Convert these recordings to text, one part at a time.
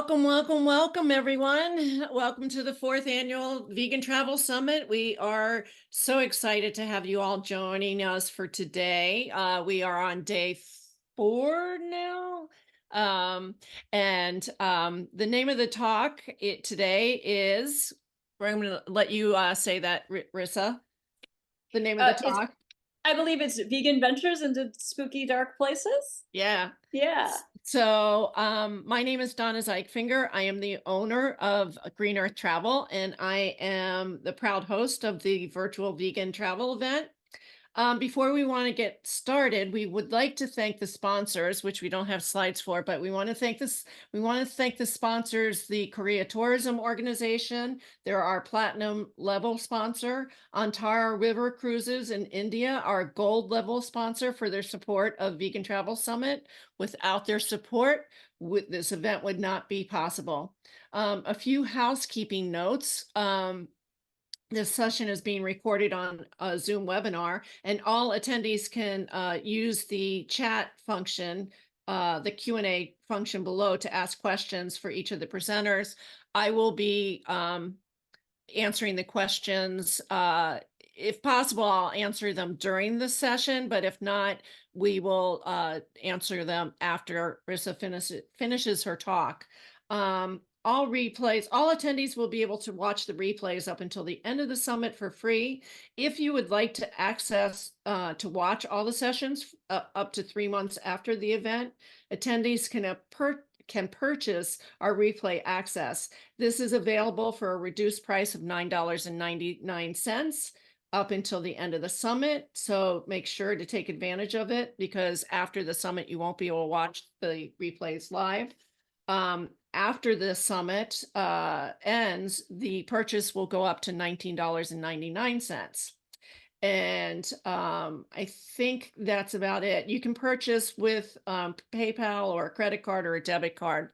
Welcome, welcome, welcome, everyone. Welcome to the fourth annual Vegan Travel Summit. We are so excited to have you all joining us for today. We are on day 4 now. The name of the talk today is, I'm going to let you say that, Rissa, the name of the talk. I believe it's Vegan Ventures into Spooky Dark Places. Yeah. Yeah. So my name is Donna Zeichfinger. I am the owner of Green Earth Travel, and I am the proud host of the virtual vegan travel event. Before we want to get started, we would like to thank the sponsors, which we don't have slides for, but we want to thank the sponsors, the Korea Tourism Organization. They're our platinum level sponsor. Antara River Cruises in India, our gold level sponsor for their support of Vegan Travel Summit. Without their support, this event would not be possible. A few housekeeping notes. This session is being recorded on a Zoom webinar, and all attendees can use the chat function, the Q&A function below, to ask questions for each of the presenters. I will be answering the questions. If possible, I'll answer them during the session, but if not, we will answer them after Rissa finishes her talk. All attendees will be able to watch the replays up until the end of the summit for free. If you would like to access to watch all the sessions up to 3 months after the event, attendees can purchase our replay access. This is available for a reduced price of $9.99 up until the end of the summit. So make sure to take advantage of it, because after the summit, you won't be able to watch the replays live. After the summit ends, the purchase will go up to $19.99. And I think that's about it. You can purchase with PayPal or a credit card or a debit card.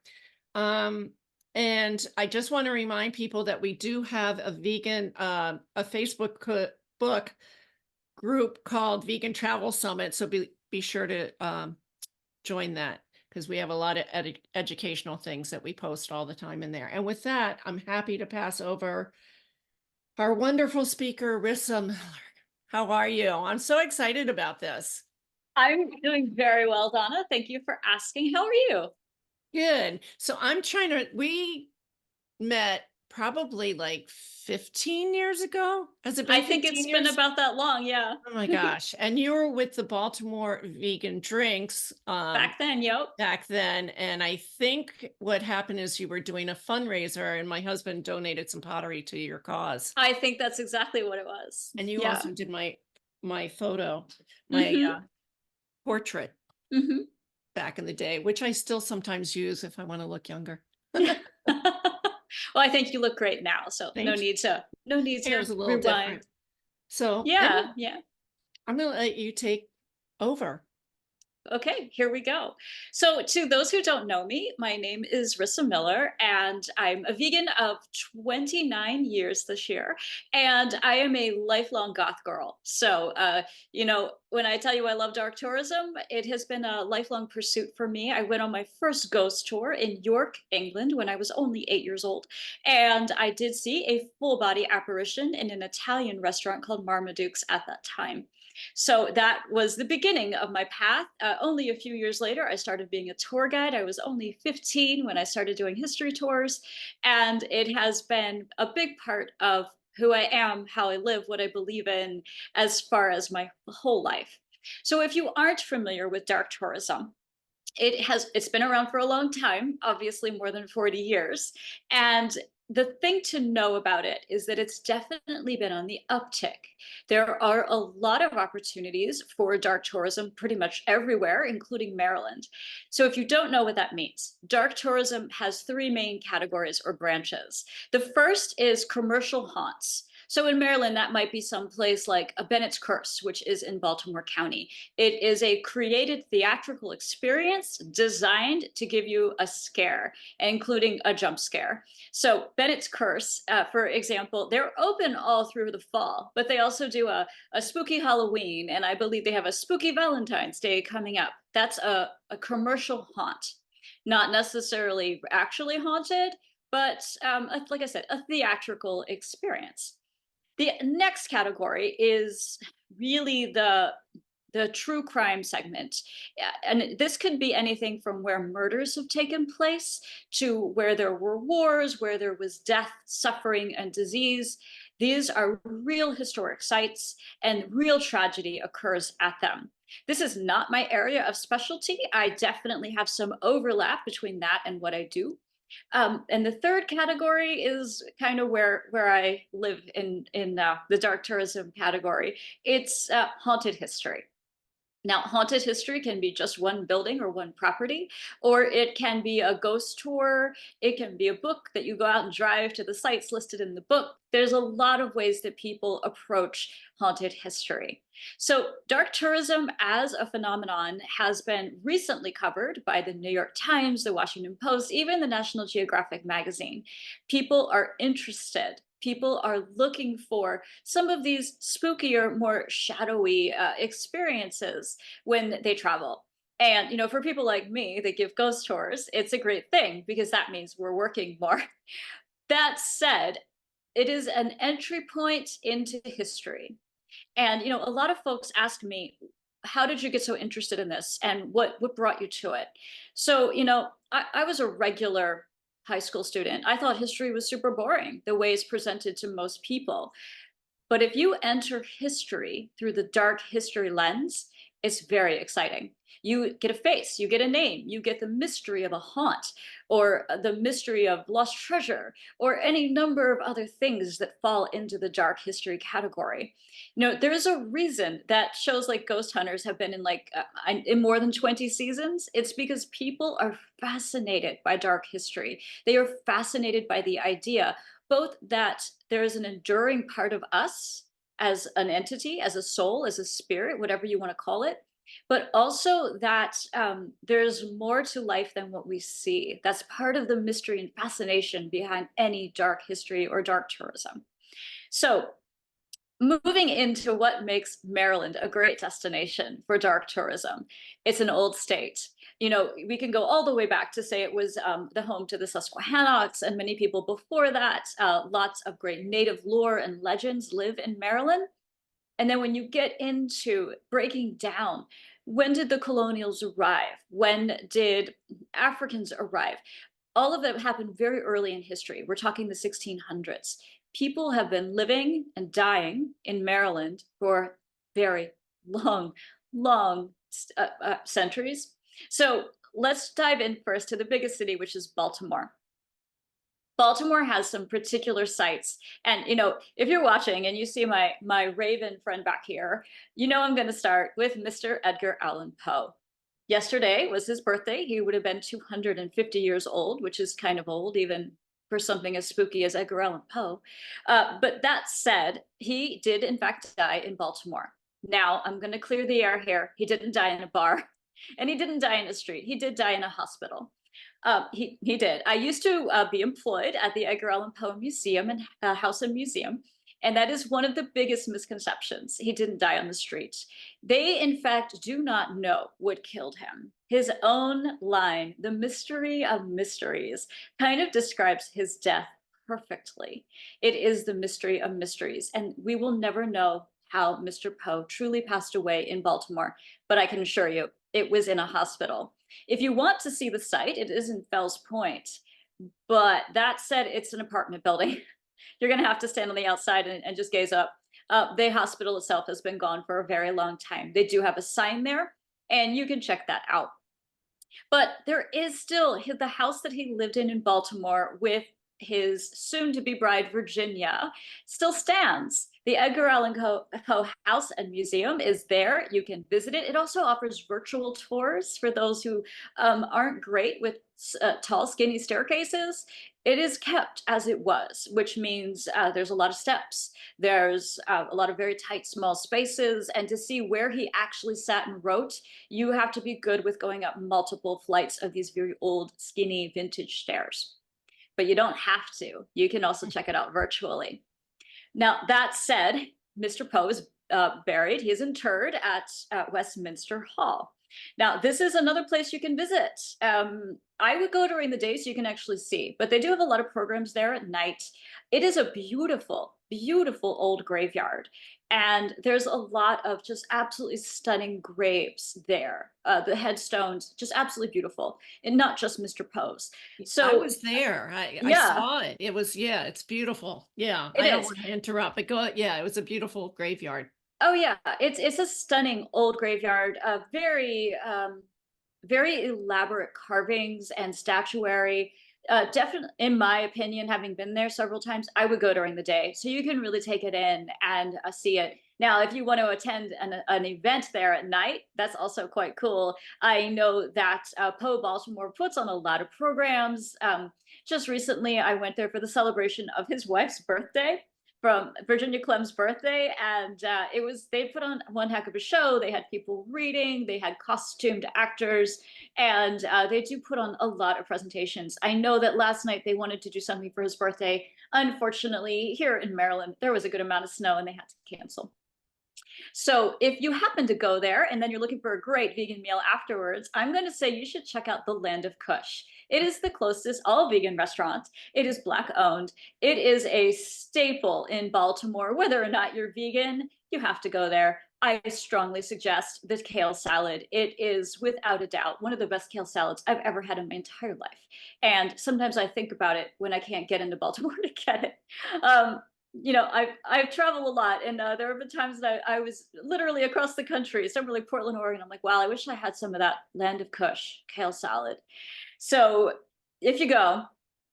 And I just want to remind people that we do have a Facebook book group called Vegan Travel Summit. So be sure to join that, because we have a lot of educational things that we post all the time in there. And with that, I'm happy to pass over our wonderful speaker, Rissa Miller. How are you? I'm so excited about this. I'm doing very well, Donna. Thank you for asking. How are you? Good. So we met probably like 15 years ago. Has it been I think 15 it's been years? about that long, yeah. Oh my gosh. And you were with the Baltimore Vegan Drinks Back then, yep. back then. And I think what happened is you were doing a fundraiser, and my husband donated some pottery to your cause. I think that's exactly what it was. And you Yeah. also did my photo, my Mm-hmm. portrait Mm-hmm. back in the day, which I still sometimes use if I want to look younger. Well, I think you look great now, so no Thank you. need to Hair's a little rewind. different. So Yeah, yeah. I'm going to let you take over. Okay, here we go. So, to those who don't know me, my name is Rissa Miller, and I'm a vegan of 29 years this year. And I am a lifelong goth girl. So, when I tell you I love dark tourism, it has been a lifelong pursuit for me. I went on my first ghost tour in York, England, when I was only 8 years old. And I did see a full body apparition in an Italian restaurant called Marmaduke's at that time. So that was the beginning of my path. Only a few years later, I started being a tour guide. I was only 15 when I started doing history tours. And it has been a big part of who I am, how I live, what I believe in, as far as my whole life. So if you aren't familiar with dark tourism, it's been around for a long time, obviously more than 40 years. And the thing to know about it is that it's definitely been on the uptick. There are a lot of opportunities for dark tourism pretty much everywhere, including Maryland. So if you don't know what that means, dark tourism has 3 main categories or branches. The first is commercial haunts. So in Maryland, that might be someplace like a Bennett's Curse, which is in Baltimore County. It is a created theatrical experience designed to give you a scare, including a jump scare. So Bennett's Curse, for example, they're open all through the fall, but they also do a spooky Halloween, and I believe they have a spooky Valentine's Day coming up. That's a commercial haunt. not necessarily actually haunted, but like I said, a theatrical experience. The next category is really the true crime segment. And this could be anything from where murders have taken place to where there were wars, where there was death, suffering, and disease. These are real historic sites, and real tragedy occurs at them. This is not my area of specialty. I definitely have some overlap between that and what I do. And the third category is kind of where I live in the dark tourism category. It's haunted history. Now, haunted history can be just one building or one property, or it can be a ghost tour. It can be a book that you go out and drive to the sites listed in the book. There's a lot of ways that people approach haunted history. So, dark tourism as a phenomenon has been recently covered by the New York Times, the Washington Post, even the National Geographic magazine. People are interested. People are looking for some of these spookier, more shadowy experiences when they travel. And, for people like me that give ghost tours, it's a great thing because that means we're working more. That said, it is an entry point into history. And, a lot of folks ask me, how did you get so interested in this? And what brought you to it? So, I was a regular high school student. I thought history was super boring, the way it's presented to most people. But if you enter history through the dark history lens, it's very exciting. You get a face, you get a name, you get the mystery of a haunt, or the mystery of lost treasure, or any number of other things that fall into the dark history category. There's a reason that shows like Ghost Hunters have been in more than 20 seasons. It's because people are fascinated by dark history. They are fascinated by the idea both that there is an enduring part of us as an entity, as a soul, as a spirit, whatever you want to call it, but also that there's more to life than what we see. That's part of the mystery and fascination behind any dark history or dark tourism. So, moving into what makes Maryland a great destination for dark tourism, it's an old state. We can go all the way back to say it was the home to the Susquehannocks and many people before that. Lots of great native lore and legends live in Maryland. And then when you get into breaking down, when did the colonials arrive? When did Africans arrive? All of that happened very early in history. We're talking the 1600s. People have been living and dying in Maryland for very long, long centuries. So let's dive in first to the biggest city, which is Baltimore. Baltimore has some particular sites. And if you're watching and you see my Raven friend back here, I'm going to start with Mr. Edgar Allan Poe. Yesterday was his birthday. He would have been 250 years old, which is kind of old, even for something as spooky as Edgar Allan Poe. But that said, he did in fact die in Baltimore. Now, I'm going to clear the air here. He didn't die in a bar, and he didn't die in a street. He did die in a hospital. He did. I used to be employed at the Edgar Allan Poe Museum and House and Museum, and that is one of the biggest misconceptions. He didn't die on the street. They, in fact, do not know what killed him. His own line, "The mystery of mysteries," kind of describes his death perfectly. It is the mystery of mysteries, and we will never know how Mr. Poe truly passed away in Baltimore, but I can assure you, it was in a hospital. If you want to see the site, it is in Fells Point. But that said, it's an apartment building. You're going to have to stand on the outside and just gaze up. The hospital itself has been gone for a very long time. They do have a sign there, and you can check that out. But there is still the house that he lived in Baltimore with his soon-to-be bride, Virginia, still stands. The Edgar Allan Poe House and Museum is there. You can visit it. It also offers virtual tours for those who aren't great with tall, skinny staircases. It is kept as it was, which means there's a lot of steps. There's a lot of very tight, small spaces. And to see where he actually sat and wrote, you have to be good with going up multiple flights of these very old, skinny, vintage stairs. But you don't have to. You can also check it out virtually. Now, that said, Mr. Poe is buried. He is interred at Westminster Hall. Now, this is another place you can visit. I would go during the day so you can actually see, but they do have a lot of programs there at night. It is a beautiful, beautiful old graveyard. And there's a lot of just absolutely stunning graves there. The headstones, just absolutely beautiful, and not just Mr. Poe's. I So, was there. I yeah, saw it. It was, yeah, it's beautiful. Yeah, it I don't is. want to interrupt, but go, yeah, it was a beautiful graveyard. Oh yeah, it's a stunning old graveyard. Very elaborate carvings and statuary. Definitely, in my opinion, having been there several times, I would go during the day so you can really take it in and see it. Now, if you want to attend an event there at night, that's also quite cool. I know that Poe Baltimore puts on a lot of programs. Just recently, I went there for the celebration of his wife's birthday, from Virginia Clem's birthday, and they put on one heck of a show. They had people reading, they had costumed actors, and they do put on a lot of presentations. I know that last night they wanted to do something for his birthday. Unfortunately, here in Maryland, there was a good amount of snow and they had to cancel. So if you happen to go there and then you're looking for a great vegan meal afterwards, I'm going to say you should check out the Land of Kush. It is the closest all vegan restaurant. It is Black owned. It is a staple in Baltimore. Whether or not you're vegan, you have to go there. I strongly suggest the kale salad. It is without a doubt one of the best kale salads I've ever had in my entire life. And sometimes I think about it when I can't get into Baltimore to get it. Um, I've traveled a lot, and there have been times that I was literally across the country, somewhere like Portland, Oregon. I'm like, wow, I wish I had some of that Land of Kush kale salad. So if you go,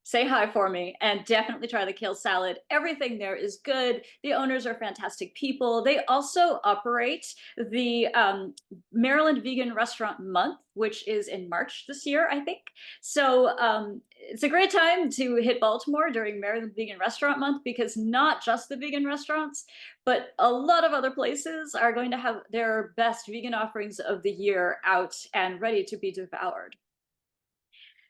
say hi for me and definitely try the kale salad. Everything there is good. The owners are fantastic people. They also operate the Maryland Vegan Restaurant Month, which is in March this year, I think. So it's a great time to hit Baltimore during Maryland Vegan Restaurant Month, because not just the vegan restaurants, but a lot of other places are going to have their best vegan offerings of the year out and ready to be devoured.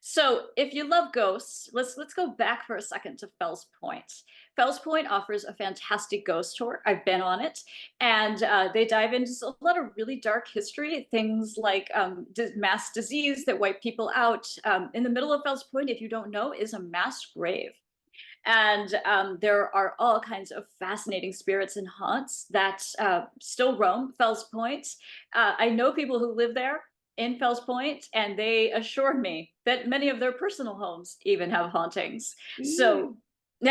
So, if you love ghosts, let's go back for a second to Fells Point. Fells Point offers a fantastic ghost tour. I've been on it, and they dive into a lot of really dark history, things like mass disease that wipe people out. In the middle of Fells Point, if you don't know, is a mass grave. And there are all kinds of fascinating spirits and haunts that still roam Fells Point. I know people who live there in Fells Point, and they assured me that many of their personal homes even have hauntings. So, Ew.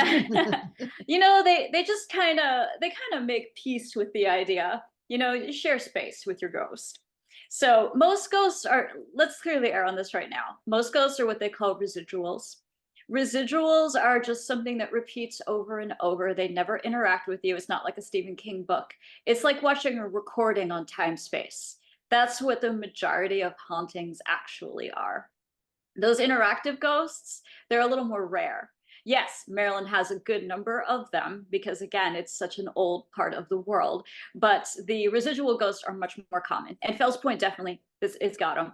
they just kind of make peace with the idea. You share space with your ghost. So most ghosts are. Let's clearly err on this right now. Most ghosts are what they call residuals. Residuals are just something that repeats over and over. They never interact with you. It's not like a Stephen King book. It's like watching a recording on time space. That's what the majority of hauntings actually are. Those interactive ghosts, they're a little more rare. Yes, Maryland has a good number of them because, again, it's such an old part of the world, but the residual ghosts are much more common. And Fells Point definitely, it's got them.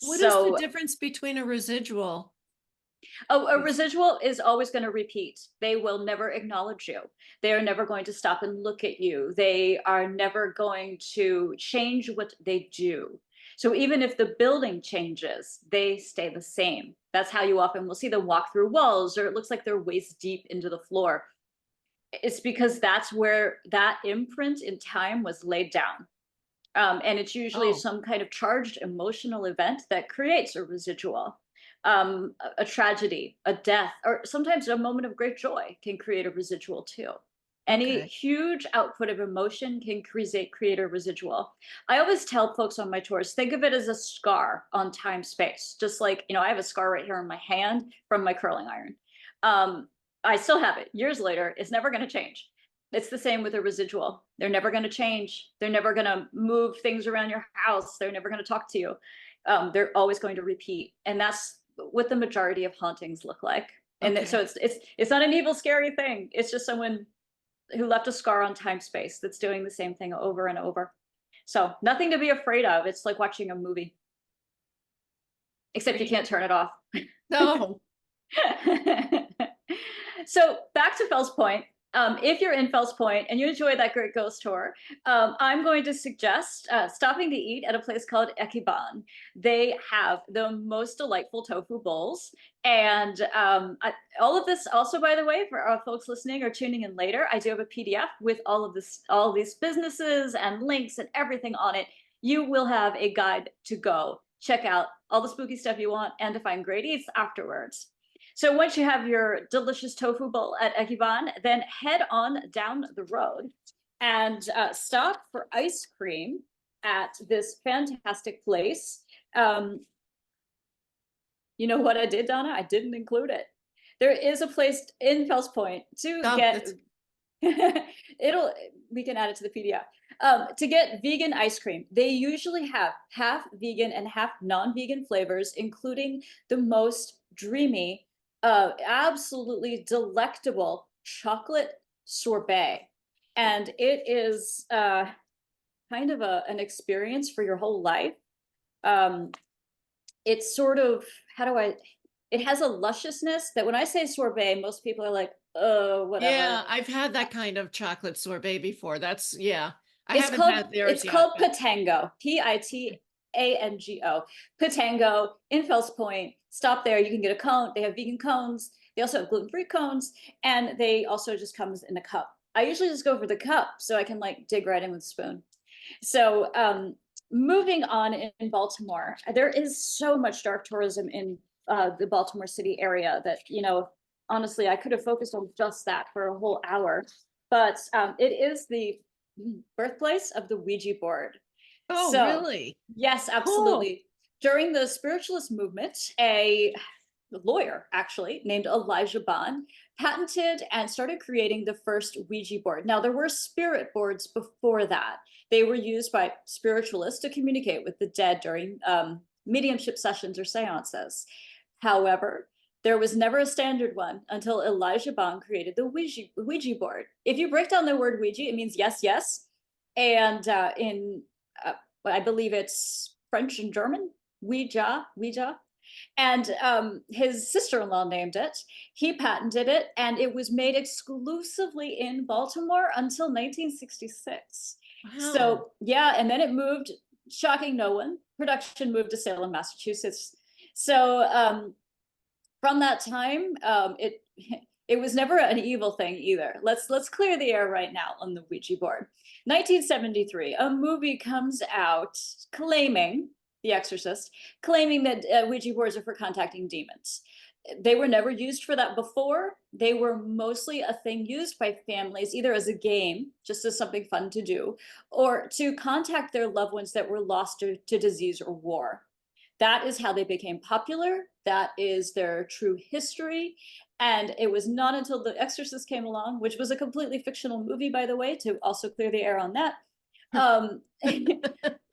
What is the So difference between a residual? a residual is always going to repeat. They will never acknowledge you. They are never going to stop and look at you. They are never going to change what they do. So even if the building changes, they stay the same. That's how you often will see them walk through walls, or it looks like they're waist deep into the floor. It's because that's where that imprint in time was laid down. And it's usually Oh, some kind of charged emotional event that creates a residual. A tragedy, a death, or sometimes a moment of great joy can create a residual too. Any okay. huge output of emotion can create a residual. I always tell folks on my tours, think of it as a scar on time space. Just like, I have a scar right here on my hand from my curling iron. Um, I still have it years later. It's never going to change. It's the same with a residual. They're never going to change. They're never going to move things around your house. They're never going to talk to you. They're always going to repeat. And that's what the majority of hauntings look like. And so Okay. it's not an evil, scary thing. It's just someone who left a scar on time space that's doing the same thing over and over. So nothing to be afraid of. It's like watching a movie, except you Great. can't turn it off. No. So back to Fells Point. If you're in Fells Point and you enjoy that great ghost tour, I'm going to suggest stopping to eat at a place called Ekiban. They have the most delightful tofu bowls. And all of this, also, by the way, for our folks listening or tuning in later, I do have a PDF with all of this, all these businesses and links and everything on it. You will have a guide to go check out all the spooky stuff you want and to find great eats afterwards. So once you have your delicious tofu bowl at Ekiban, then head on down the road and stop for ice cream at this fantastic place. You know what I did, Donna? I didn't include it. There is a place in Fells Point to Oh, get that's it'll we can add it to the PDF. To get vegan ice cream, they usually have half vegan and half non-vegan flavors, including the most dreamy, absolutely delectable chocolate sorbet. And it is kind of an experience for your whole life. Um, it's sort of, how do I, it has a lusciousness that when I say sorbet, most people are like, oh, whatever. yeah, I've had that kind of chocolate sorbet before. That's yeah. I It's haven't called had theirs it's yet, called but Pitango, Pitango, Pitango in Fells Point. Stop there. You can get a cone. They have vegan cones. They also have gluten-free cones, and they also just comes in a cup. I usually just go for the cup so I can like dig right in with a spoon. So moving on in Baltimore, there is so much dark tourism in the Baltimore City area that, honestly, I could have focused on just that for a whole hour. But it is the birthplace of the Ouija board. oh, So, really? yes, Cool. absolutely. During the spiritualist movement, a lawyer actually named Elijah Bond patented and started creating the first Ouija board. Now, there were spirit boards before that. They were used by spiritualists to communicate with the dead during mediumship sessions or seances. However, there was never a standard one until Elijah Bond created the Ouija board. If you break down the word Ouija, it means yes, yes. And I believe it's French and German, Ouija, Ouija. And his sister-in-law named it. He patented it, and it was made exclusively in Baltimore until 1966. Wow. So yeah, and then it moved, shocking no one. Production moved to Salem, Massachusetts. So from that time, it was never an evil thing either. Let's clear the air right now on the Ouija board. 1973, a movie comes out claiming, The Exorcist, claiming that Ouija boards are for contacting demons. They were never used for that before. They were mostly a thing used by families either as a game, just as something fun to do, or to contact their loved ones that were lost to disease or war. That is how they became popular. That is their true history. And it was not until The Exorcist came along, which was a completely fictional movie, by the way, to also clear the air on that.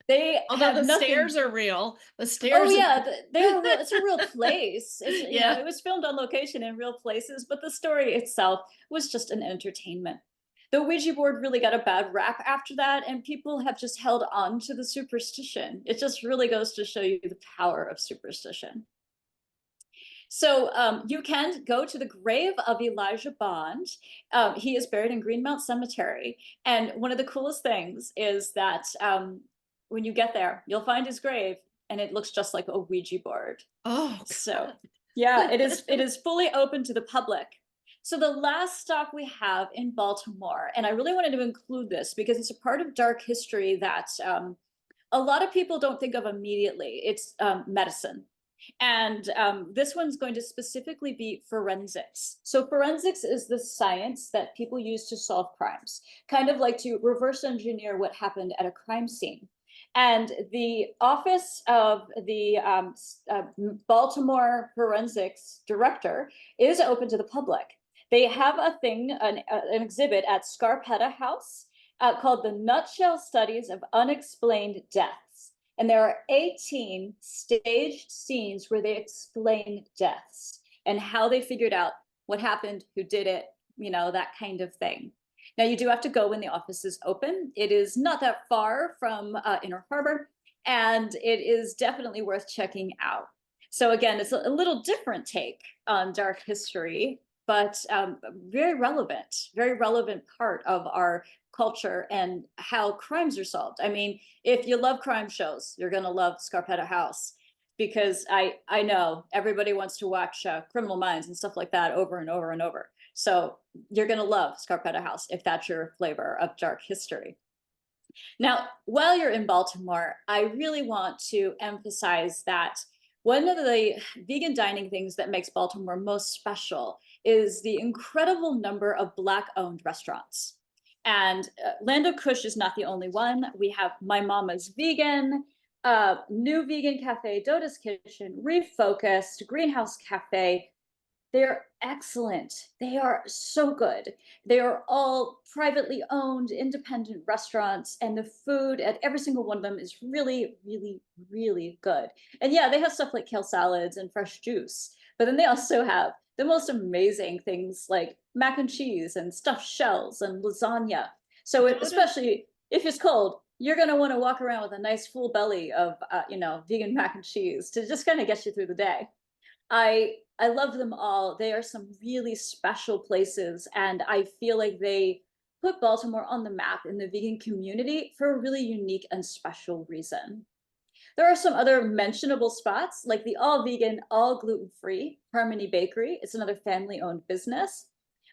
They Although have the nothing. stairs are real. The Oh stairs yeah, they're real. It's a real place. It's yeah. it was filmed on location in real places, but the story itself was just an entertainment. The Ouija board really got a bad rap after that, and people have just held on to the superstition. It just really goes to show you the power of superstition. So you can go to the grave of Elijah Bond. He is buried in Greenmount Cemetery. And one of the coolest things is that when you get there, you'll find his grave and it looks just like a Ouija board. Oh So God. yeah, it is fully open to the public. So the last stop we have in Baltimore, and I really wanted to include this because it's a part of dark history that a lot of people don't think of immediately. It's medicine. And this one's going to specifically be forensics. So forensics is the science that people use to solve crimes, kind of like to reverse engineer what happened at a crime scene. And the office of the Baltimore forensics director is open to the public. They have a thing, an exhibit at Scarpetta House called the Nutshell Studies of Unexplained Deaths. And there are 18 staged scenes where they explain deaths and how they figured out what happened, who did it, that kind of thing. Now, you do have to go when the office is open. It is not that far from Inner Harbor, and it is definitely worth checking out. So again, it's a little different take on dark history, but very relevant part of our culture and how crimes are solved. I mean, if you love crime shows, you're going to love Scarpetta House because I know everybody wants to watch Criminal Minds and stuff like that over and over and over. So you're going to love Scarpetta House if that's your flavor of dark history. Now, while you're in Baltimore, I really want to emphasize that one of the vegan dining things that makes Baltimore most special is the incredible number of Black owned restaurants. And Lando Kush is not the only one. We have My Mama's Vegan, New Vegan Cafe, Doda's Kitchen, Refocused, Greenhouse Cafe, they're excellent. They are so good. They are all privately owned, independent restaurants, and the food at every single one of them is really, really, really good. And yeah, they have stuff like kale salads and fresh juice, but then they also have the most amazing things like mac and cheese and stuffed shells and lasagna. So Doda, especially if it's cold, you're going to want to walk around with a nice full belly of, vegan mac and cheese to just kind of get you through the day. I love them all. They are some really special places, and I feel like they put Baltimore on the map in the vegan community for a really unique and special reason. There are some other mentionable spots, like the all vegan, all gluten free Harmony Bakery. It's another family owned business.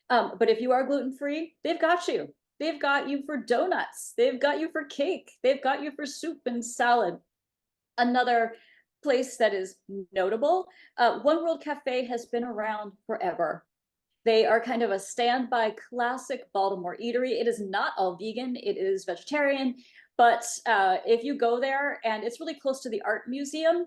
But if you are gluten free, they've got you. They've got you for donuts. They've got you for cake. They've got you for soup and salad. Another place that is notable, One World Cafe has been around forever. They are kind of a standby classic Baltimore eatery. It is not all vegan, it is vegetarian. But if you go there, and it's really close to the art museum,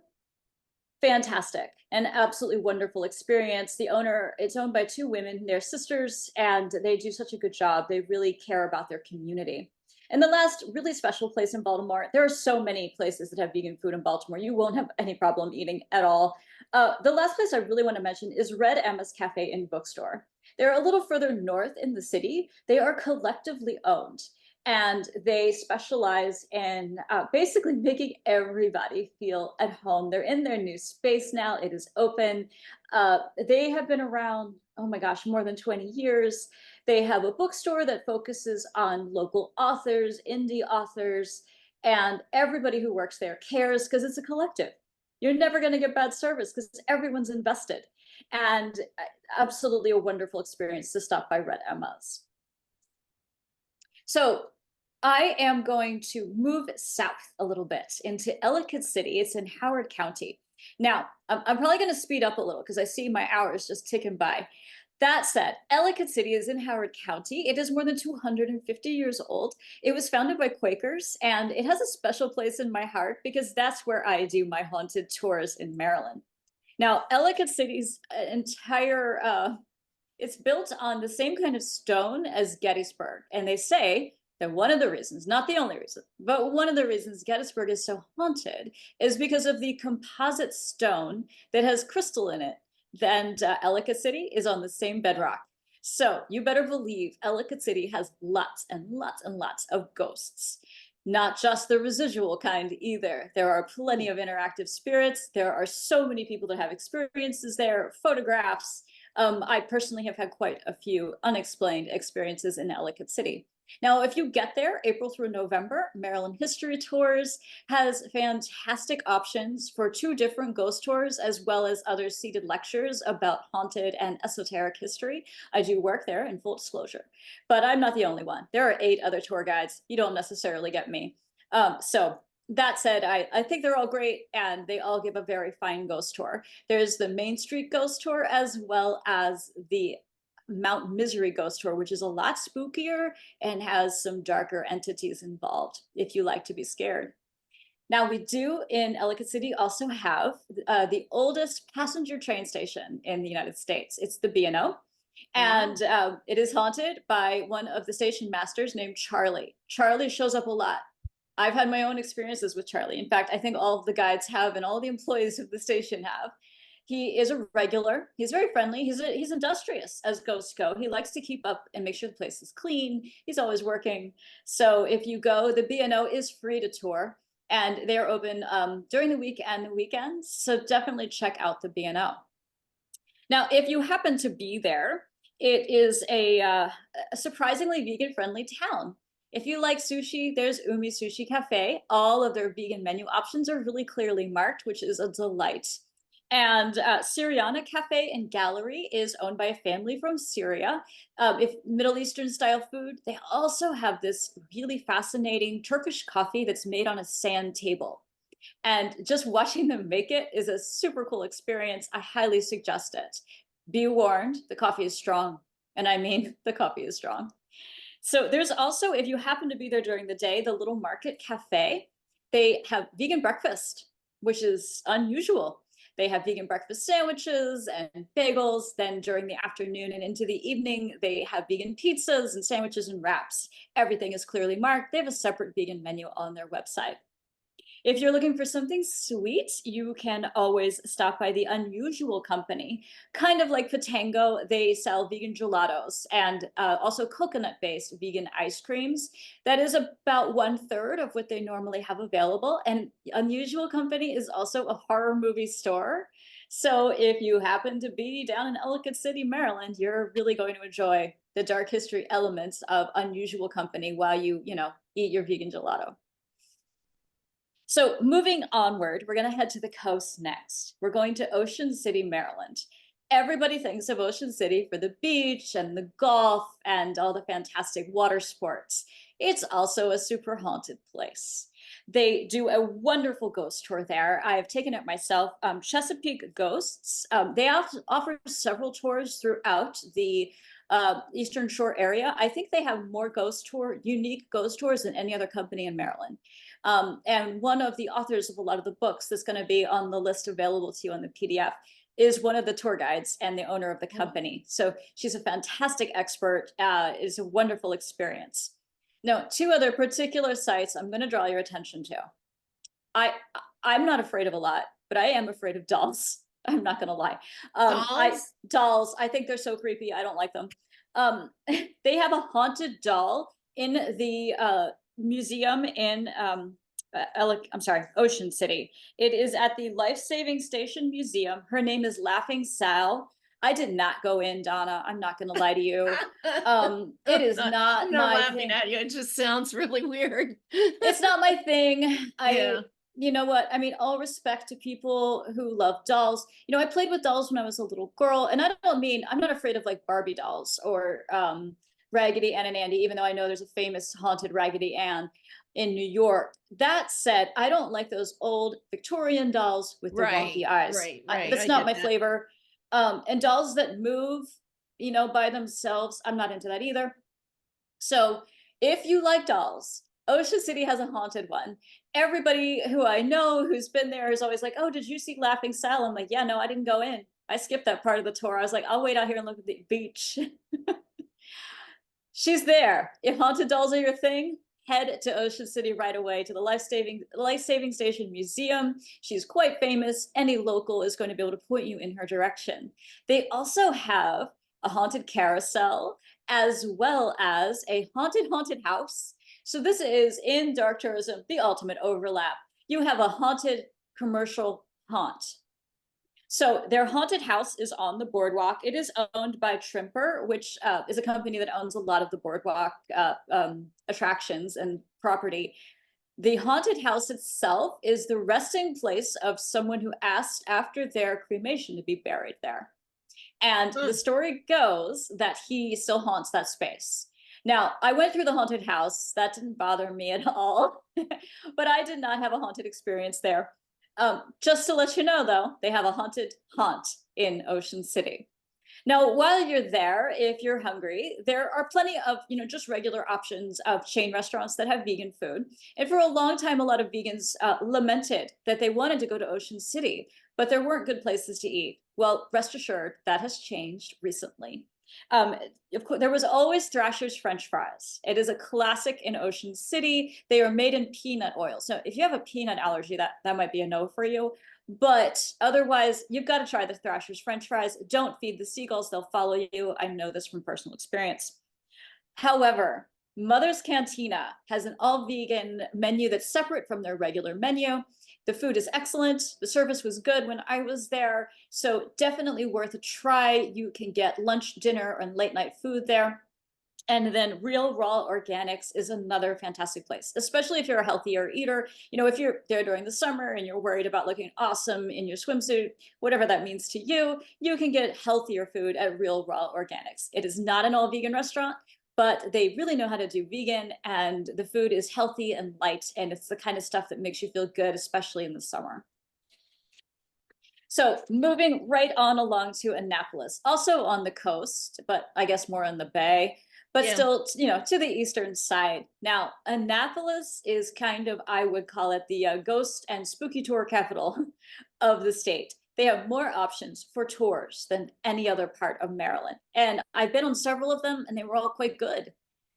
fantastic, an absolutely wonderful experience. The owner, it's owned by two women, they're sisters, and they do such a good job. They really care about their community. And the last really special place in Baltimore, there are so many places that have vegan food in Baltimore. You won't have any problem eating at all. The last place I really want to mention is Red Emma's Cafe and Bookstore. They're a little further north in the city. They are collectively owned and they specialize in basically making everybody feel at home. They're in their new space now. It is open. They have been around, oh my gosh, more than 20 years. They have a bookstore that focuses on local authors, indie authors, and everybody who works there cares because it's a collective. You're never going to get bad service because everyone's invested. And absolutely a wonderful experience to stop by Red Emma's. So I am going to move south a little bit into Ellicott City. It's in Howard County. Now, I'm probably going to speed up a little because I see my hours just ticking by. That said, Ellicott City is in Howard County. It is more than 250 years old. It was founded by Quakers, and it has a special place in my heart because that's where I do my haunted tours in Maryland. Now, Ellicott City's entire it's built on the same kind of stone as Gettysburg. And they say that one of the reasons, not the only reason, but one of the reasons Gettysburg is so haunted is because of the composite stone that has crystal in it. And Ellicott City is on the same bedrock. So you better believe Ellicott City has lots and lots and lots of ghosts. Not just the residual kind either. There are plenty of interactive spirits. There are so many people that have experiences there, photographs. I personally have had quite a few unexplained experiences in Ellicott City. Now, if you get there April through November, Maryland History Tours has fantastic options for two different ghost tours, as well as other seated lectures about haunted and esoteric history. I do work there in full disclosure, but I'm not the only one. There are 8 other tour guides. You don't necessarily get me. So that said, I think they're all great and they all give a very fine ghost tour. There's the Main Street Ghost Tour as well as the Mount Misery Ghost Tour, which is a lot spookier and has some darker entities involved if you like to be scared. Now, we do in Ellicott City also have the oldest passenger train station in the United States. It's the B&O. wow. And it is haunted by one of the station masters named Charlie. Charlie shows up a lot. I've had my own experiences with Charlie. In fact, I think all of the guides have and all the employees of the station have. He is a regular. He's very friendly. He's industrious as ghosts go. He likes to keep up and make sure the place is clean. He's always working. So if you go, the B&O is free to tour, and they're open during the week and the weekends. So definitely check out the B&O. Now, if you happen to be there, It is a surprisingly vegan-friendly town. If you like sushi, there's Umi Sushi Cafe. All of their vegan menu options are really clearly marked, which is a delight. And Syriana Cafe and Gallery is owned by a family from Syria. If Middle Eastern style food, they also have this really fascinating Turkish coffee that's made on a sand table. And just watching them make it is a super cool experience. I highly suggest it. Be warned, the coffee is strong. And I mean, the coffee is strong. So there's also, if you happen to be there during the day, the Little Market Cafe. They have vegan breakfast, which is unusual. They have vegan breakfast sandwiches and bagels. Then during the afternoon and into the evening, they have vegan pizzas and sandwiches and wraps. Everything is clearly marked. They have a separate vegan menu on their website. If you're looking for something sweet, you can always stop by the Unusual Company. Kind of like Patango, they sell vegan gelatos and also coconut-based vegan ice creams. That is about 1/3 of what they normally have available. And Unusual Company is also a horror movie store. So if you happen to be down in Ellicott City, Maryland, you're really going to enjoy the dark history elements of Unusual Company while you eat your vegan gelato. So moving onward, we're going to head to the coast next. We're going to Ocean City, Maryland. Everybody thinks of Ocean City for the beach and the golf and all the fantastic water sports. It's also a super haunted place. They do a wonderful ghost tour there. I have taken it myself. Chesapeake Ghosts. They offer several tours throughout the Eastern Shore area. I think they have more unique ghost tours than any other company in Maryland. And one of the authors of a lot of the books that's going to be on the list available to you on the PDF is one of the tour guides and the owner of the company. So she's a fantastic expert. It's a wonderful experience. Now, two other particular sites I'm going to draw your attention to. I I'm not afraid of a lot, but I am afraid of dolls. I'm not going to lie. Dolls? Dolls. I think they're so creepy. I don't like them. They have a haunted doll in the museum in I'm sorry, Ocean City. It is at the Life Saving Station Museum. Her name is Laughing Sal. I did not go in, Donna. I'm not going to lie to you. It is I'm not not my laughing thing. at you. It just sounds really weird. It's not my thing. Yeah. You know what? I mean, all respect to people who love dolls. I played with dolls when I was a little girl, and I'm not afraid of like Barbie dolls or Raggedy Ann and Andy, even though I know there's a famous haunted Raggedy Ann in New York. That said, I don't like those old Victorian dolls with the Right. wonky eyes. Right. Right. That's I not get my that. flavor. And dolls that move, by themselves, I'm not into that either. So if you like dolls, Ocean City has a haunted one. Everybody who I know who's been there is always like, "Oh, did you see Laughing Sal?" I'm like, "Yeah, no, I didn't go in. I skipped that part of the tour. I was like, I'll wait out here and look at the beach." She's there. If haunted dolls are your thing, head to Ocean City right away to the Life Saving Station Museum. She's quite famous. Any local is going to be able to point you in her direction. They also have a haunted carousel as well as a haunted house. So this is in dark tourism, the ultimate overlap. You have a haunted commercial haunt. So their haunted house is on the boardwalk. It is owned by Trimper, which is a company that owns a lot of the boardwalk attractions and property. The haunted house itself is the resting place of someone who asked after their cremation to be buried there. And the Huh. story goes that he still haunts that space. Now, I went through the haunted house. That didn't bother me at all, but I did not have a haunted experience there. Just to let you know, though, they have a haunted haunt in Ocean City. Now, while you're there, if you're hungry, there are plenty of, just regular options of chain restaurants that have vegan food. And for a long time, a lot of vegans lamented that they wanted to go to Ocean City, but there weren't good places to eat. Well, rest assured, that has changed recently. Um, of course, there was always Thrasher's French fries. It is a classic in Ocean City. They are made in peanut oil. So if you have a peanut allergy, that might be a no for you. But otherwise, you've got to try the Thrasher's French fries. Don't feed the seagulls, they'll follow you. I know this from personal experience. However, Mother's Cantina has an all vegan menu that's separate from their regular menu. The food is excellent. The service was good when I was there. So definitely worth a try. You can get lunch, dinner, and late night food there. And then Real Raw Organics is another fantastic place, especially if you're a healthier eater. If you're there during the summer and you're worried about looking awesome in your swimsuit, whatever that means to you, you can get healthier food at Real Raw Organics. It is not an all vegan restaurant, but they really know how to do vegan, and the food is healthy and light, and it's the kind of stuff that makes you feel good, especially in the summer. So moving right on along to Annapolis, also on the coast, but I guess more on the bay, but Yeah. still, to the eastern side. Now, Annapolis is kind of, I would call it the ghost and spooky tour capital of the state. They have more options for tours than any other part of Maryland. And I've been on several of them, and they were all quite good.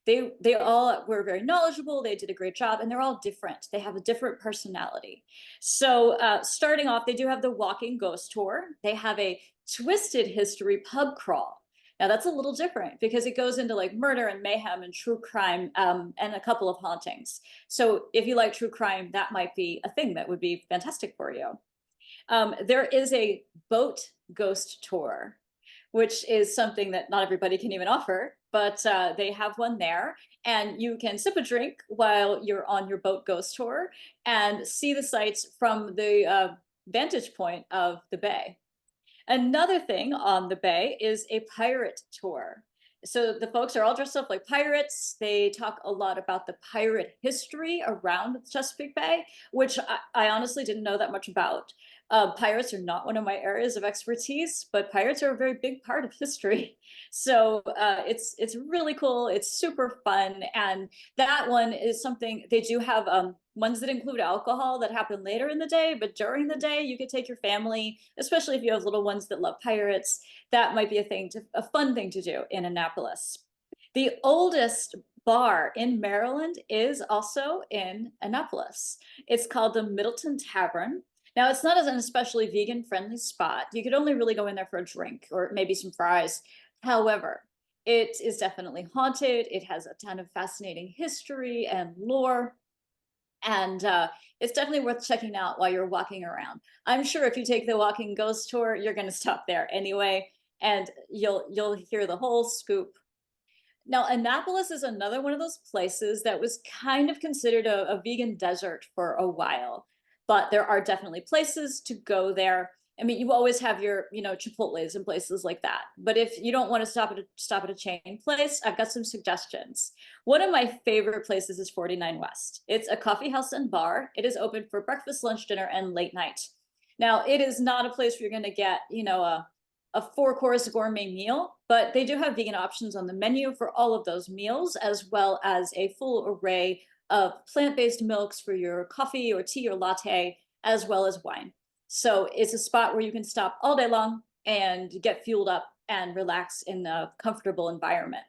They all were very knowledgeable. They did a great job, and they're all different. They have a different personality. So, starting off, they do have the walking ghost tour. They have a twisted history pub crawl. Now that's a little different because it goes into like murder and mayhem and true crime, and a couple of hauntings. So if you like true crime, that might be a thing that would be fantastic for you. There is a boat ghost tour, which is something that not everybody can even offer, but they have one there. And you can sip a drink while you're on your boat ghost tour and see the sights from the vantage point of the bay. Another thing on the bay is a pirate tour. So the folks are all dressed up like pirates. They talk a lot about the pirate history around Chesapeake Bay, which I honestly didn't know that much about. Pirates are not one of my areas of expertise, but pirates are a very big part of history. So it's really cool. It's super fun, and that one is something they do have. Ones that include alcohol that happen later in the day, but during the day you could take your family, especially if you have little ones that love pirates. That might be a fun thing to do in Annapolis. The oldest bar in Maryland is also in Annapolis. It's called the Middleton Tavern. Now, it's not as an especially vegan friendly spot. You could only really go in there for a drink or maybe some fries. However, it is definitely haunted. It has a ton of fascinating history and lore, and it's definitely worth checking out while you're walking around. I'm sure if you take the walking ghost tour, you're going to stop there anyway, and you'll hear the whole scoop. Now, Annapolis is another one of those places that was kind of considered a vegan desert for a while, but there are definitely places to go there. I mean, you always have your, Chipotle's and places like that. But if you don't want to stop at a chain place, I've got some suggestions. One of my favorite places is 49 West. It's a coffee house and bar. It is open for breakfast, lunch, dinner, and late night. Now, it is not a place where you're going to get, a four-course gourmet meal, but they do have vegan options on the menu for all of those meals, as well as a full array of plant-based milks for your coffee or tea or latte, as well as wine. So it's a spot where you can stop all day long and get fueled up and relax in a comfortable environment.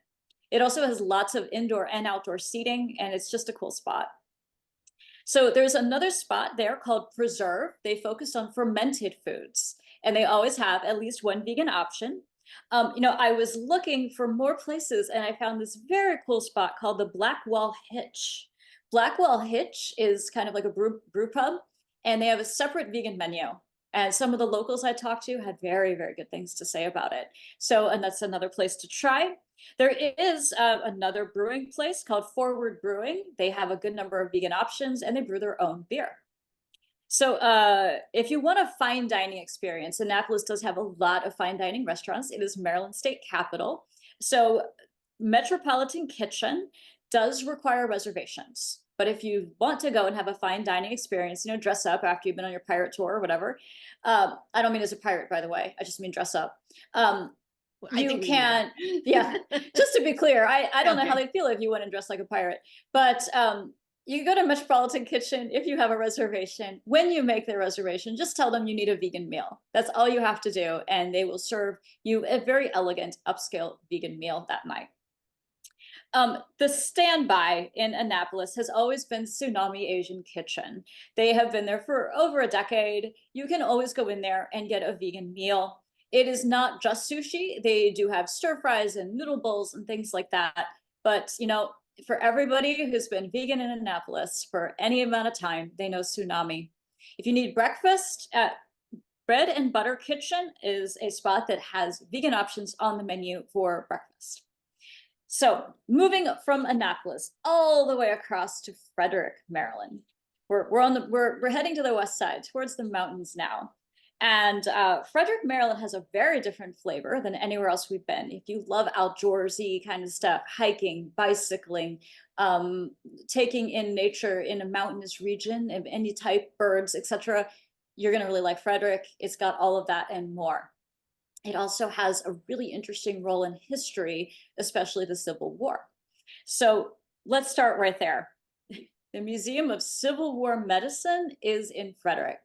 It also has lots of indoor and outdoor seating, and it's just a cool spot. So there's another spot there called Preserve. They focus on fermented foods, and they always have at least one vegan option. I was looking for more places, and I found this very cool spot called the Blackwall Hitch. Blackwall Hitch is kind of like a brew pub, and they have a separate vegan menu. And some of the locals I talked to had very, very good things to say about it. So, and that's another place to try. There is another brewing place called Forward Brewing. They have a good number of vegan options, and they brew their own beer. So if you want a fine dining experience, Annapolis does have a lot of fine dining restaurants. It is Maryland state capital. So Metropolitan Kitchen does require reservations. But if you want to go and have a fine dining experience, dress up after you've been on your pirate tour or whatever. I don't mean as a pirate, by the way. I just mean dress up. I You think we know can, that. yeah, just to be clear, I don't know how Okay. they feel if you went and dressed like a pirate, but you can go to Metropolitan Kitchen if you have a reservation. When you make the reservation, just tell them you need a vegan meal. That's all you have to do, and they will serve you a very elegant, upscale vegan meal that night. The standby in Annapolis has always been Tsunami Asian Kitchen. They have been there for over a decade. You can always go in there and get a vegan meal. It is not just sushi. They do have stir fries and noodle bowls and things like that. But, for everybody who's been vegan in Annapolis for any amount of time, they know Tsunami. If you need breakfast, Bread and Butter Kitchen is a spot that has vegan options on the menu for breakfast. So moving from Annapolis all the way across to Frederick, Maryland. We're heading to the west side towards the mountains now. And Frederick, Maryland has a very different flavor than anywhere else we've been. If you love outdoorsy kind of stuff, hiking, bicycling, taking in nature in a mountainous region, of any type, birds, etc., you're going to really like Frederick. It's got all of that and more. It also has a really interesting role in history, especially the Civil War. So let's start right there. The Museum of Civil War Medicine is in Frederick.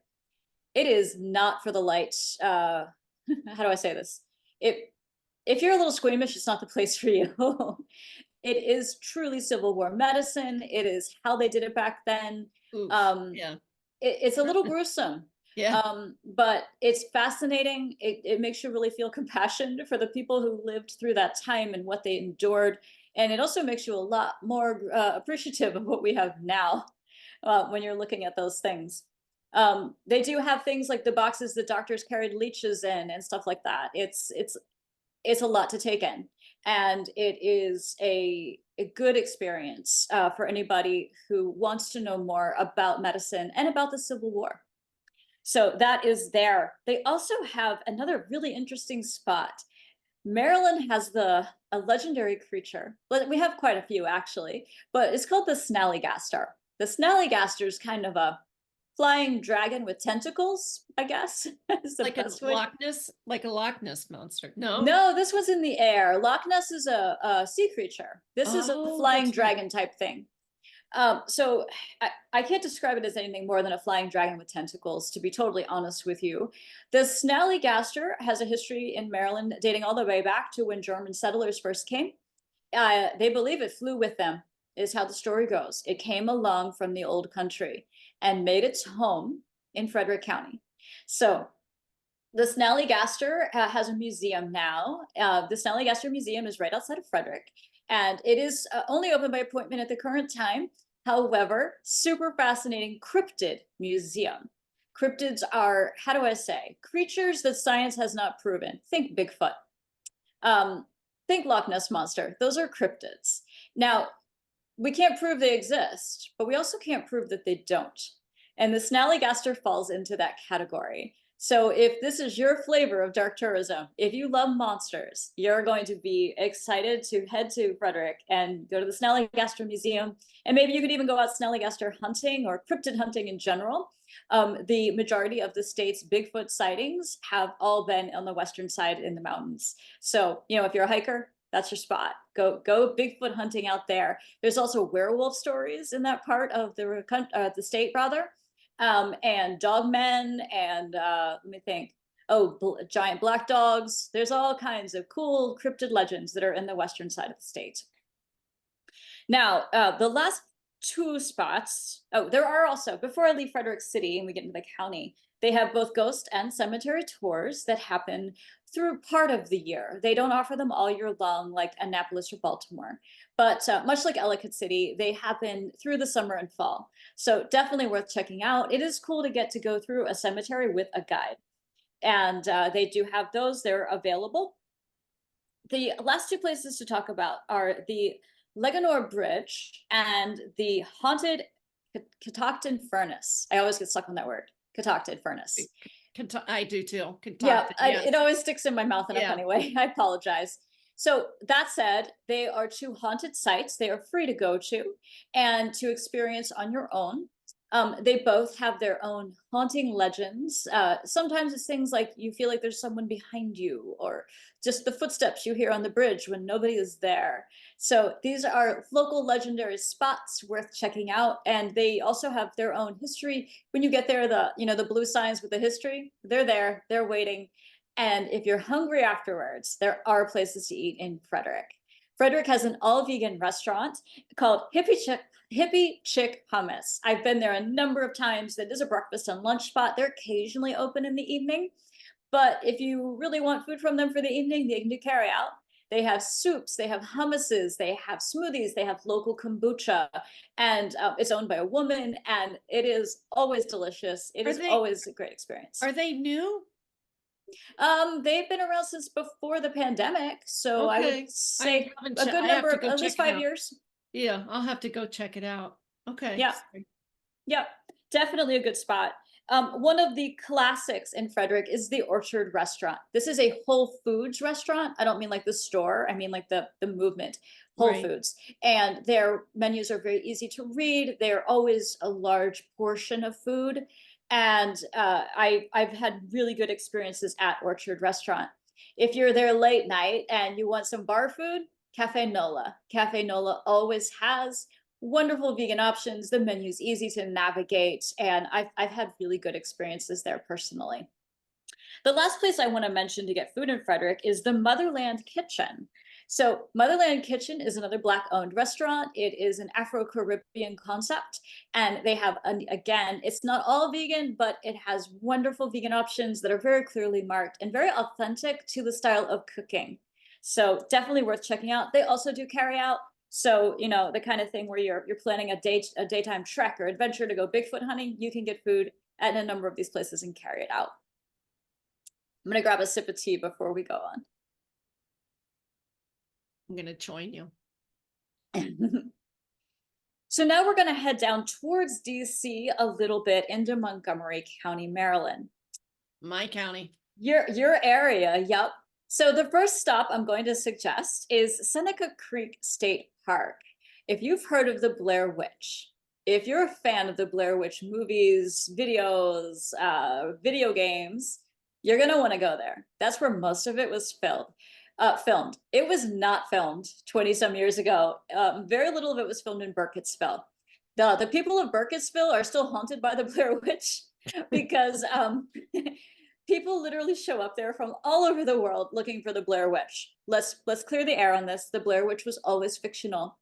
It is not for the light. How do I say this? If you're a little squeamish, it's not the place for you. It is truly Civil War medicine. It is how they did it back then. Oof, yeah. It's a little gruesome. Yeah. But it's fascinating. It makes you really feel compassion for the people who lived through that time and what they endured. And it also makes you a lot more appreciative of what we have now when you're looking at those things. They do have things like the boxes that doctors carried leeches in and stuff like that. It's a lot to take in. And it is a good experience for anybody who wants to know more about medicine and about the Civil War. So that is there. They also have another really interesting spot. Maryland has a legendary creature. We have quite a few actually, but it's called the snallygaster. The snallygaster is kind of a flying dragon with tentacles, I guess. Is the Like a best way. Loch Ness monster. No. No, this was in the air. Loch Ness is a sea creature. This is a Oh, flying that's right. dragon type thing. So I can't describe it as anything more than a flying dragon with tentacles, to be totally honest with you. The snallygaster has a history in Maryland dating all the way back to when German settlers first came. They believe it flew with them, is how the story goes. It came along from the old country and made its home in Frederick County. So the snallygaster has a museum now. The snallygaster Museum is right outside of Frederick, and it is only open by appointment at the current time. However, super fascinating cryptid museum. Cryptids are, how do I say, creatures that science has not proven. Think Bigfoot. Think Loch Ness Monster. Those are cryptids. Now, we can't prove they exist, but we also can't prove that they don't. And the snallygaster falls into that category. So if this is your flavor of dark tourism, if you love monsters, you're going to be excited to head to Frederick and go to the Snallygaster Museum. And maybe you could even go out snallygaster hunting or cryptid hunting in general. The majority of the state's Bigfoot sightings have all been on the western side in the mountains. So, if you're a hiker, that's your spot. Go Bigfoot hunting out there. There's also werewolf stories in that part of the state, rather. And dogmen, and let me think. Oh, giant black dogs. There's all kinds of cool cryptid legends that are in the western side of the state. Now, the last two spots. Oh, there are also, before I leave Frederick City and we get into the county, they have both ghost and cemetery tours that happen through part of the year. They don't offer them all year long like Annapolis or Baltimore, but much like Ellicott City, they happen through the summer and fall. So definitely worth checking out. It is cool to get to go through a cemetery with a guide. And they do have those, they're available. The last two places to talk about are the Leganor Bridge and the haunted Catoctin Furnace. I always get stuck on that word, Catoctin Furnace. I do too. Yeah, Yes. it always sticks in my mouth in a Yeah. funny way. I apologize. So that said, they are two haunted sites. They are free to go to and to experience on your own. They both have their own haunting legends. Sometimes it's things like you feel like there's someone behind you, or just the footsteps you hear on the bridge when nobody is there. So these are local legendary spots worth checking out, and they also have their own history. When you get there, the blue signs with the history, they're there, they're waiting. And if you're hungry afterwards, there are places to eat in Frederick. Frederick has an all-vegan restaurant called Hippie Chick Hummus. I've been there a number of times. That is a breakfast and lunch spot. They're occasionally open in the evening, but if you really want food from them for the evening, they can do carry out. They have soups, they have hummuses, they have smoothies, they have local kombucha, and it's owned by a woman, and it is always delicious. It Are is they always a great experience. are they new? They've been around since before the pandemic, so I would Okay. say a good I have number to of go at check least it 5 years. Yeah, I'll have to go check it out. Okay. Yeah. Yep, definitely a good spot. One of the classics in Frederick is the Orchard Restaurant. This is a Whole Foods restaurant. I don't mean like the store. I mean like the movement, Whole Right. Foods. And their menus are very easy to read. They're always a large portion of food. And I've had really good experiences at Orchard Restaurant. If you're there late night and you want some bar food, Cafe Nola. Cafe Nola always has wonderful vegan options. The menu's easy to navigate, and I've had really good experiences there personally. The last place I want to mention to get food in Frederick is the Motherland Kitchen. So, Motherland Kitchen is another Black owned restaurant. It is an Afro Caribbean concept. And they have, again, it's not all vegan, but it has wonderful vegan options that are very clearly marked and very authentic to the style of cooking. So, definitely worth checking out. They also do carry out. So, the kind of thing where you're planning a daytime trek or adventure to go Bigfoot hunting, you can get food at a number of these places and carry it out. I'm gonna grab a sip of tea before we go I'm gonna join you. on. So now we're gonna head down towards DC a little bit into Montgomery County, Maryland. My county. Your area, yep. So the first stop I'm going to suggest is Seneca Creek State Park. If you've heard of the Blair Witch, if you're a fan of the Blair Witch movies, videos, video games, you're gonna want to go there. That's where most of it was filmed. It was not filmed 20 some years ago. Very little of it was filmed in Burkittsville. The people of Burkittsville are still haunted by the Blair Witch because people literally show up there from all over the world looking for the Blair Witch. Let's clear the air on this. The Blair Witch was always fictional.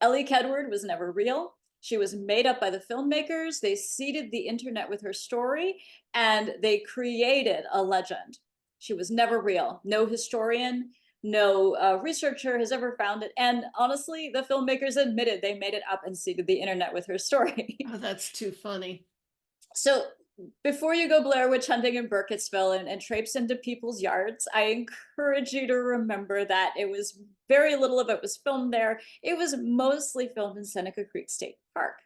Ellie Kedward was never real. She was made up by the filmmakers. They seeded the internet with her story, and they created a legend. She was never real. No historian, no researcher has ever found it. And honestly, the filmmakers admitted they made it up and seeded the internet with her story. Oh, that's too funny. So before you go Blair Witch hunting in Burkittsville and traipse into people's yards, I encourage you to remember that it was very little of it was filmed there. It was mostly filmed in Seneca Creek State Park.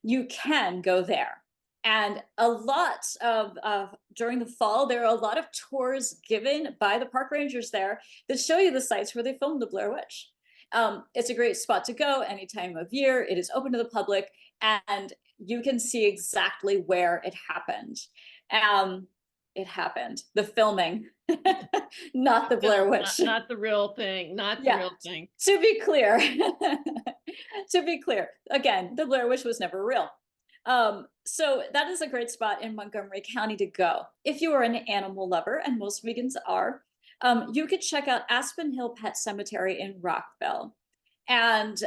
You can go there. And a lot of, during the fall, there are a lot of tours given by the park rangers there that show you the sites where they filmed the Blair Witch. It's a great spot to go any time of year. It is open to the public, and you can see exactly where it happened. It happened, the filming, not the Blair Witch. Not the real thing. Not the Yeah. real thing. To be clear, to be clear, again, the Blair Witch was never real. So that is a great spot in Montgomery County to go. If you are an animal lover, and most vegans are, you could check out Aspen Hill Pet Cemetery in Rockville. And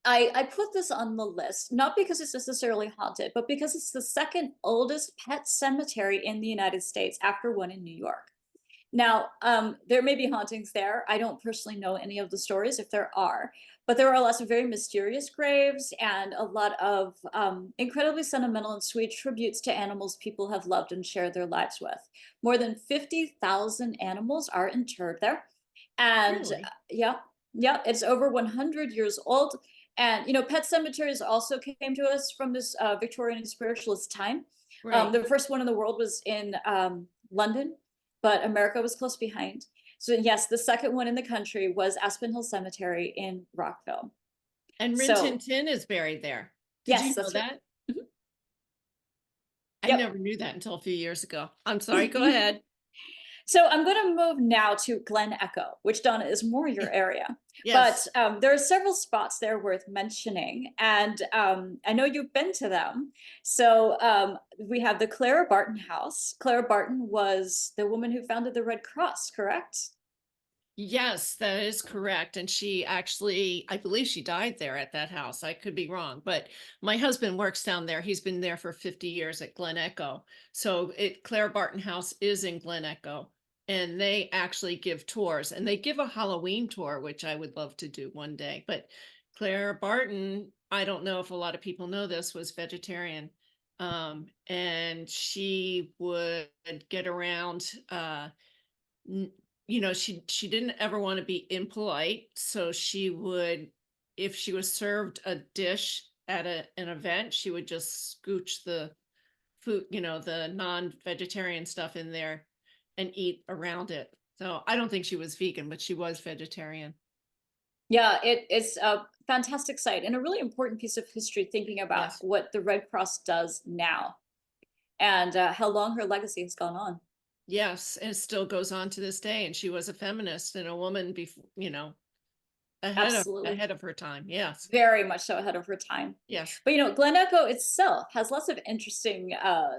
I put this on the list, not because it's necessarily haunted, but because it's the second oldest pet cemetery in the United States after one in New York. Now, there may be hauntings there. I don't personally know any of the stories, if there are, but there are lots of very mysterious graves and a lot of incredibly sentimental and sweet tributes to animals people have loved and shared their lives with. More than 50,000 animals are interred there. And Really? yeah, it's over 100 years old. And, pet cemeteries also came to us from this Victorian and spiritualist time. Right. The first one in the world was in London, but America was close behind. So yes, the second one in the country was Aspen Hill Cemetery in Rockville. And Rin So Tin Tin is buried there. Did you yes, know that's right. that? Mhm. I Yep. never knew that until a few years ago. I'm sorry. Go ahead. So I'm going to move now to Glen Echo, which, Donna, is more your area. Yes. But there are several spots there worth mentioning, and I know you've been to them. So we have the Clara Barton House. Clara Barton was the woman who founded the Red Cross, correct? Yes, that is correct. And she actually, I believe she died there at that house. I could be wrong, but my husband works down there. He's been there for 50 years at Glen Echo. So Claire Barton House is in Glen Echo. and they actually give tours, and they give a Halloween tour, which I would love to do one day. But Claire Barton, I don't know if a lot of people know this, was vegetarian. And she would get around, she didn't ever want to be impolite, so she would, if she was served a dish at an event, she would just scooch the food, the non-vegetarian stuff in there and eat around it. So I don't think she was vegan, but she was vegetarian. Yeah, it's a fantastic site and a really important piece of history thinking about Yes. what the Red Cross does now and how long her legacy has gone on. Yes, and it still goes on to this day. And she was a feminist and a woman before, Absolutely. ahead of her time. Yes. Very much so ahead of her time. Yes. But Glen Echo itself has lots of interesting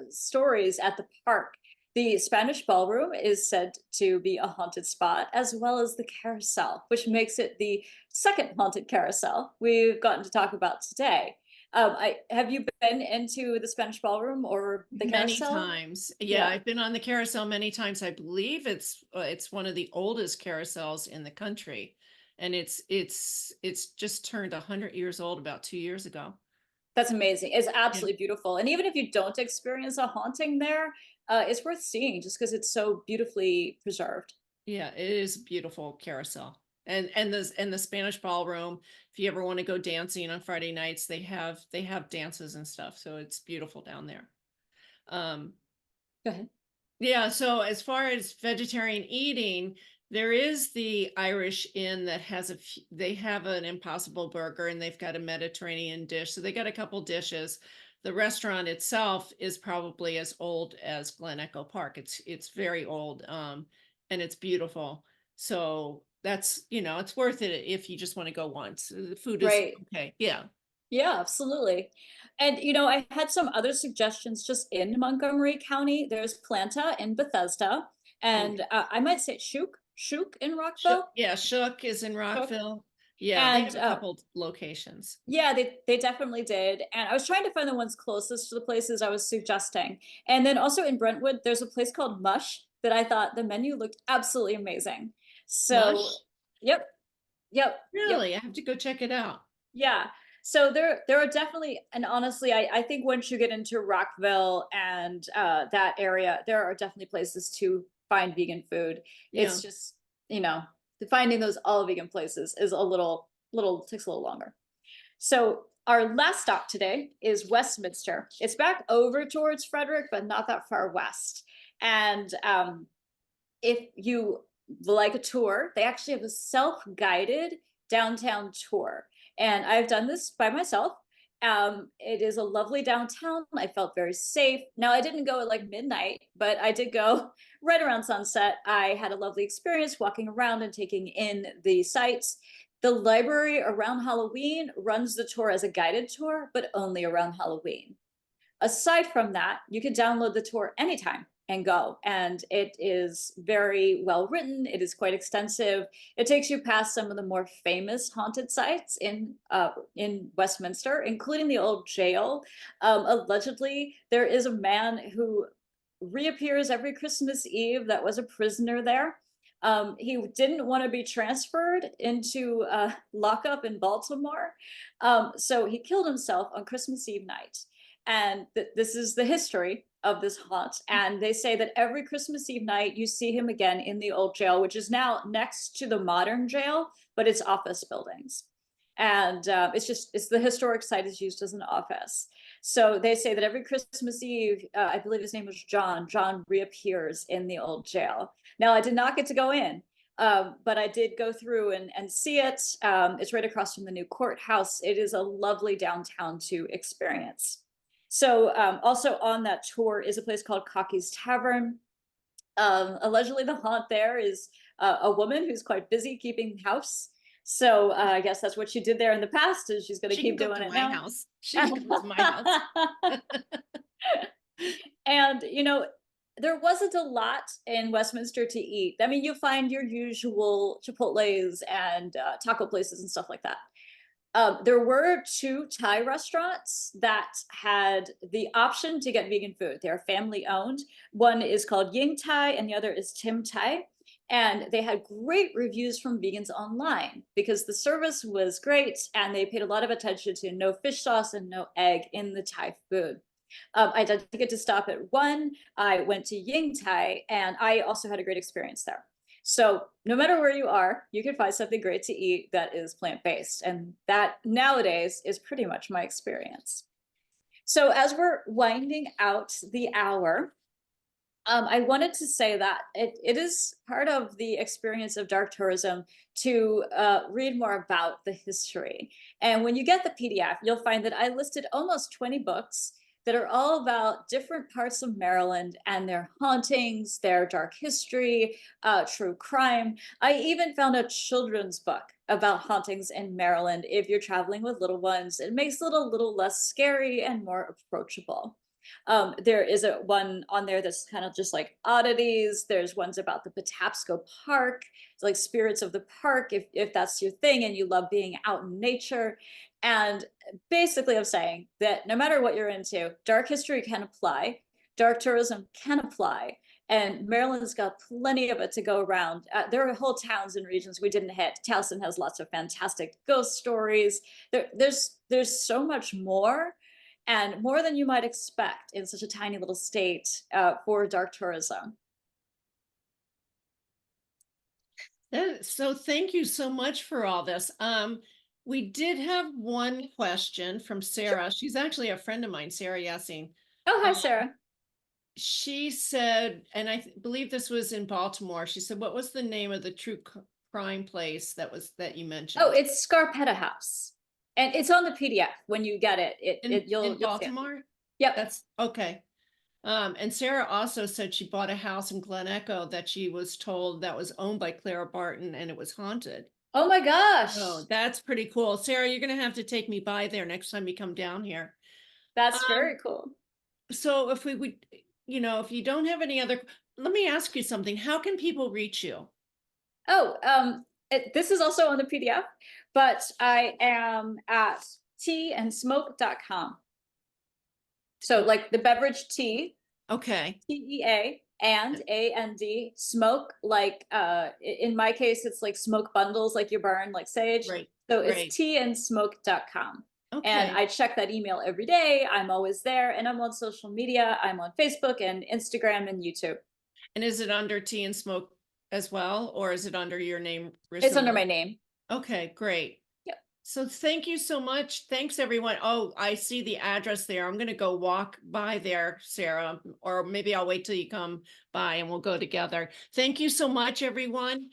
stories at the park. The Spanish Ballroom is said to be a haunted spot, as well as the carousel, which makes it the second haunted carousel we've gotten to talk about today. Have you been into the Spanish Ballroom or the Many carousel? times. Yeah, Yeah, I've been on the carousel many times. I believe it's one of the oldest carousels in the country. And it's just turned 100 years old about 2 years ago. that's amazing. It's Yeah. absolutely beautiful. And even if you don't experience a haunting there, it's worth seeing just because it's so beautifully preserved. Yeah, it is a beautiful carousel. And the Spanish ballroom, if you ever want to go dancing on Friday nights, they have dances and stuff. So it's beautiful down there. Um, Go ahead. Yeah, so as far as vegetarian eating, there is the Irish Inn that they have an Impossible Burger and they've got a Mediterranean dish. So they got a couple dishes. The restaurant itself is probably as old as Glen Echo Park. It's very old, and it's beautiful. So that's, it's worth it if you just want to go once. The food is Right. okay. Yeah. Yeah, absolutely. And I had some other suggestions just in Montgomery County. There's Planta in Bethesda, Oh, and I might say Shuk in Shook, Rockville. yeah, Shook is in Shuk. Rockville. Yeah, they And have a couple locations. yeah, they definitely did. And I was trying to find the ones closest to the places I was suggesting. And then also in Brentwood, there's a place called Mush that I thought the menu looked absolutely amazing. So, Mush? yep, yep, yep. Really? I have to go check it out. Yeah. So there are definitely, and honestly, I think once you get into Rockville and that area, there are definitely places to find vegan food. Yeah. It's just, you know, finding those all vegan places is a little takes a little longer. So our last stop today is Westminster. It's back over towards Frederick, but not that far west. And if you like a tour, they actually have a self-guided downtown tour. And I've done this by myself. It is a lovely downtown. I felt very safe. Now, I didn't go at like midnight, but I did go right around sunset. I had a lovely experience walking around and taking in the sights. The library around Halloween runs the tour as a guided tour, but only around Halloween. Aside from that, you can download the tour anytime and go. And it is very well written. It is quite extensive. It takes you past some of the more famous haunted sites in Westminster, including the old jail. Allegedly, there is a man who reappears every Christmas Eve that was a prisoner there. He didn't want to be transferred into lockup in Baltimore, so he killed himself on Christmas Eve night. And this is the history of this haunt. And they say that every Christmas Eve night, you see him again in the old jail, which is now next to the modern jail, but it's office buildings. And it's the historic site is used as an office. So they say that every Christmas Eve, I believe his name was John. John reappears in the old jail. Now, I did not get to go in, but I did go through and see it. It's right across from the new courthouse. It is a lovely downtown to experience. So also on that tour is a place called Cocky's Tavern. Allegedly, the haunt there is a woman who's quite busy keeping house. So I guess that's what she did there in the past, and she's going to She can keep come doing to it my now. house. She can come to my house. And there wasn't a lot in Westminster to eat. I mean, you find your usual Chipotle's and taco places and stuff like that. There were two Thai restaurants that had the option to get vegan food. They're family owned. One is called Ying Thai and the other is Tim Thai. And they had great reviews from vegans online because the service was great and they paid a lot of attention to no fish sauce and no egg in the Thai food. I did get to stop at one. I went to Ying Thai and I also had a great experience there. So no matter where you are, you can find something great to eat that is plant-based. And that nowadays is pretty much my experience. So as we're winding out the hour, I wanted to say that it is part of the experience of dark tourism to read more about the history. And when you get the PDF, you'll find that I listed almost 20 books that are all about different parts of Maryland and their hauntings, their dark history, true crime. I even found a children's book about hauntings in Maryland. If you're traveling with little ones, it makes it a little less scary and more approachable. There is a one on there that's kind of just like oddities. There's ones about the Patapsco Park, it's like spirits of the park, if that's your thing and you love being out in nature. And basically, I'm saying that no matter what you're into, dark history can apply, dark tourism can apply. And Maryland's got plenty of it to go around. There are whole towns and regions we didn't hit. Towson has lots of fantastic ghost stories. There's so much more and more than you might expect in such a tiny little state for dark tourism. So thank you so much for all this. We did have one question from Sure. Sarah. She's actually a friend of mine, Sarah Yassine. Oh, Uh, hi, Sarah. she said, and I believe this was in Baltimore. She said, "What was the name of the true crime place that you Oh, mentioned it's Scarpetta House, and it's on the PDF. When you get it, in you'll see it. Baltimore?" Yep. That's okay. And Sarah also said she bought a house in Glen Echo that she was told that was owned by Clara Barton and it was haunted. Oh my Oh, gosh, that's pretty cool. Sarah, you're gonna have to take me by there next time you come down here. that's Um, very cool. so if we would, if you don't have any other, let me ask you something. How can people reach you? Oh, this is also on the PDF, but I am at teaandsmoke.com. So like the beverage tea, Okay, TEA and AND smoke, like in my case it's like smoke bundles like you burn like sage. great, So it's great. teaandsmoke.com. And Okay. I check that email every day. I'm always there and I'm on social media. I'm on Facebook and Instagram and YouTube. And is it under Tea and Smoke as well, or is it under your name, It's Rissa under Miller? my name. Okay, great. Yep. So thank you so much. Thanks, everyone. Oh, I see the address there. I'm going to go walk by there, Sarah, or maybe I'll wait till you come by and we'll go together. Thank you so much, everyone.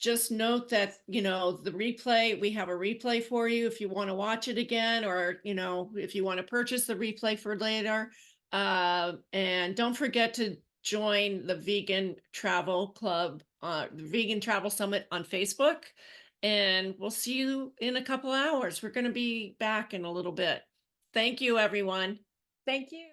Just note that, the replay, we have a replay for you if you want to watch it again, or, if you want to purchase the replay for later. And don't forget to join the Vegan Travel Club, the Vegan Travel Summit on Facebook. And we'll see you in a couple hours. We're going to be back in a little bit. Thank you, everyone. Thank you.